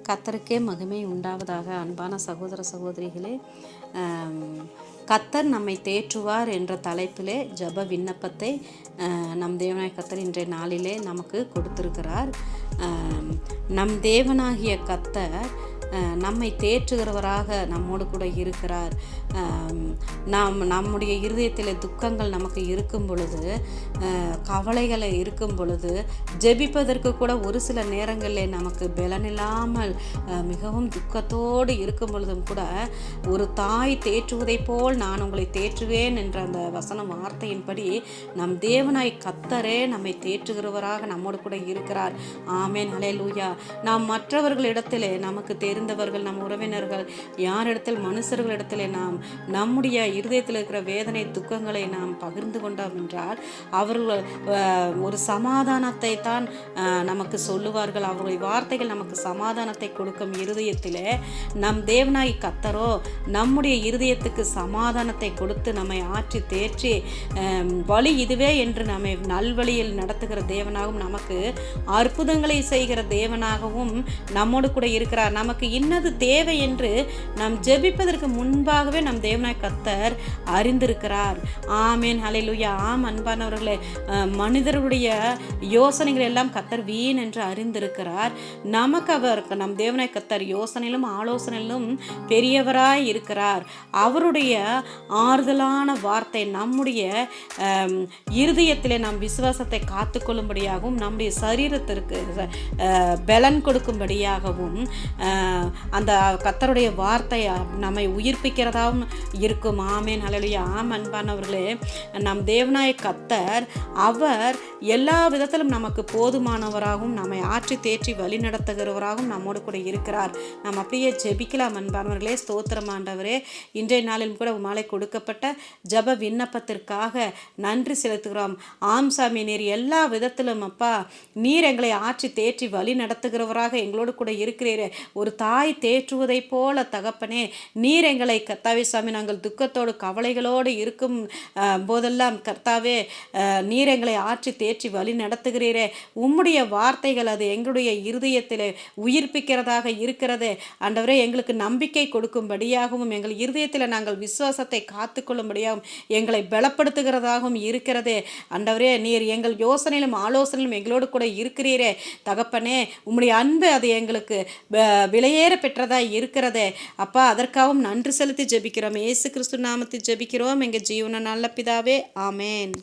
கர்த்தருக்கே மகிமை உண்டாவதாக. அன்பான சகோதர சகோதரிகளே, கர்த்தர் நம்மை தேற்றுவார் என்ற தலைப்பிலே ஜெப விண்ணப்பத்தை நம் தேவனாகிய கர்த்தர் இன்றைய நாளிலே நமக்கு கொடுத்திருக்கிறார். நம் தேவனாகிய கர்த்தர் நம்மை தேற்றுகிறவராக நம்மோடு கூட இருக்கிறார். நம்முடைய இருதயத்தில் துக்கங்கள் நமக்கு இருக்கும் பொழுது, கவலைகளை இருக்கும் பொழுது, ஜெபிப்பதற்கு கூட ஒரு சில நேரங்களில் நமக்கு பலனில்லாமல் மிகவும் துக்கத்தோடு இருக்கும் பொழுதும் கூட ஒரு தாய் தேற்றுவதை போல் நான் உங்களை தேற்றுவேன் என்ற அந்த வசன வார்த்தையின்படி நம் தேவனாய் கர்த்தரே நம்மை தேற்றுகிறவராக நம்மோடு கூட இருக்கிறார். ஆமென், ஹல்லேலூயா. நாம் மற்றவர்களிடத்திலே நமக்கு தெரிந்தவர்கள், நம் உறவினர்கள், யாரிடத்தில் மனுஷர்களிடத்திலே நாம் நம்முடைய இருதயத்தில் இருக்கிற வேதனை துக்கங்களை நாம் பகிர்ந்து கொண்டோம் என்றால் அவர்கள் ஒரு சமாதானத்தை தான் நமக்கு சொல்லுவார்கள். அவர்களுடைய வார்த்தைகள் நமக்கு சமாதானத்தை கொடுக்கும். இருதயத்திலே நம் தேவனாய் கர்த்தரோ நம்முடைய இருதயத்துக்கு சமாதானத்தை கொடுத்து நம்மை ஆற்றி தேற்றி வழி இதுவே என்று நம்மை நல்வழியில் நடத்துகிற தேவனாகவும் நமக்கு அற்புதங்களை செய்கிற தேவனாகவும் நம்மோடு கூட இருக்கிறார். நமக்கு இன்னது தேவை என்று நாம் ஜெபிப்பதற்கு முன்பாகவே நம் தேவனாய் கர்த்தர் அறிந்திருக்கிறார். ஆமென், ஹல்லேலூயா. ஆம் அன்பானவர்களே, மனிதர்களுடைய யோசனைகள் எல்லாம் கர்த்தர் வீண் என்று அறிந்திருக்கிறார். நமக்கு அவர் நம் தேவனாய் கர்த்தர் யோசனையிலும் ஆலோசனையிலும் பெரியவராய் இருக்கிறார். அவருடைய ஆறுதலான வார்த்தை நம்முடைய இருதயத்திலே நம் விசுவாசத்தை காத்துக்கொள்ளும்படியாகவும் நம்முடைய சரீரத்திற்கு பலன் கொடுக்கும்படியாகவும் அந்த கர்த்தருடைய வார்த்தை நம்மை உயிர்ப்பிக்கிறதாகவும் இருக்கும். ஆமென், ஹல்லேலூயா. ஆம் அன்பானவர்களே, நம் தேவனாய கர்த்தர் அவர் எல்லா விதத்திலும் நமக்கு போதுமானவராகவும் நம்மை ஆற்றி தேற்றி வழி நடத்துகிறவராகவும் நம்மோடு கூட இருக்கிறார். நாம் அப்படியே ஜெபிக்கலாம். அன்பானவர்களே, ஸ்தோத்திரம் ஆண்டவரே. இன்றைய நாளிலும் கூட மாலை கொடுக்கப்பட்ட ஜெப விண்ணப்பத்திற்காக நன்றி செலுத்துகிறோம். ஆம் சாமி, நீர் எல்லா விதத்திலும் அப்பா நீர் எங்களை ஆற்றி தேற்றி வழி நடத்துகிறவராக எங்களோடு கூட இருக்கிறீரே. ஒரு தாய் தேற்றுவதை போல தகப்பனே நீர் எங்களை கர்த்தாவே சாமி, நாங்கள் துக்கத்தோடு கவலைகளோடு இருக்கும் போதெல்லாம் கர்த்தாவே நீர் எங்களை ஆற்றி தேற்றி வழி நடத்துகிறீரே. உம்முடைய வார்த்தைகள் அது எங்களுடைய இருதயத்தில் உயிர்ப்பிக்கிறதாக இருக்கிறது. ஆண்டவரே, எங்களுக்கு நம்பிக்கை கொடுக்கும்படியாகவும் எங்கள் இருதயத்தில் நாங்கள் விசுவாசத்தை காத்துக்கொள்ளும்படியாகவும் எங்களை பலப்படுத்துகிறதாகவும் இருக்கிறது. ஆண்டவரே, நீர் எங்கள் யோசனையிலும் ஆலோசனையிலும் எங்களோடு கூட இருக்கிறீரே தகப்பனே. உம்முடைய அன்பு அது எங்களுக்கு விலையேற பெற்றதாக இருக்கிறதே அப்பா. அதற்காகவும் நன்றி செலுத்தி ஜெபிக்கிறோம். இயேசு கிறிஸ்து நாமத்தில் ஜெபிக்கிறோம் எங்கள் ஜீவன நல்ல பிதாவே. ஆமென்.